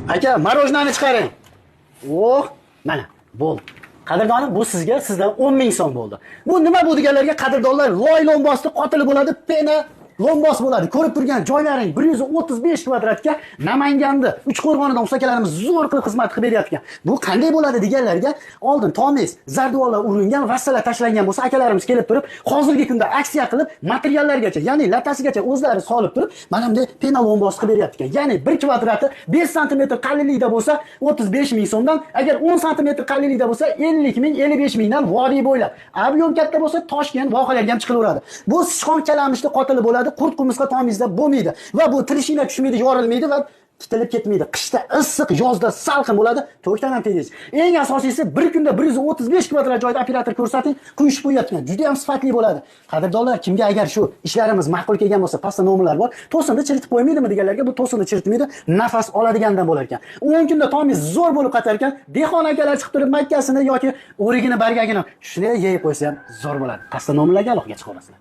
Aka, marojnani chiqaring. Oh, mana, bo'ldi. Qadrdonim, bu sizga sizdan 10 ming so'm bo'ldi. Bu nima bu deganlarga qadrdonlar, loy lombosni qotili bo'ladi, pena lombos bo'ladi. Ko'rib turgan joylaring 135 kvadratga Namanganda, Uchqo'rg'onida ustakalarimiz zo'r qilib xizmat qilib beryapti. Bu qanday bo'ladi deganlarga oldin tomiz, zarduvollar urilgan, vassalar tashlangan bo'lsa, akalarimiz kelib turib, hozirgi kunda aksiya qilib, materiallargacha, ya'ni latasigacha o'zlari solib turib, mana bunday pena lombos qilib beryapti. Ya'ni 1 kvadrati 5 sm qalinlikda bo'lsa, 35 ming so'mdan, agar 10 sm qalinlikda bo'lsa, 50 ming, 55 mingdan vodiy bo'ylab. Ob'yom katta bo'lsa, Toshkent vohalarga ham chiqilaveradi. Bu sichqon kalamishli qotili bo'ladi. Qurt qumizga tomizda bo'lmaydi va bu tirishinglar tushmaydi, yorilmaydi va titilib ketmaydi. Qishda issiq, yozda salqin bo'ladi. To'kdan ham tegish. Eng asosiysi bir kunda 135 kvadrat joyda operator ko'rsating, quyishib qo'yapti. Juda ham sifatli bo'ladi. Qadrdonlar, kimga agar shu ishlarimiz ma'qul kelgan bo'lsa, pastda nomerlar bor. To'sinni chiritib qo'ymaydimi deganlarga, bu to'sinni chiritmaydi, nafas oladigandan bo'lar ekan. 10 kunda tomiz zo'r bo'lib qatar ekan. Dehqon akalar chiqib turib makkasini yoki o'rigini, bargagini shunday yeyib qo'ysa ham zo'r bo'ladi. Pastda nomerlarga aloqaga chiqa olasizlar.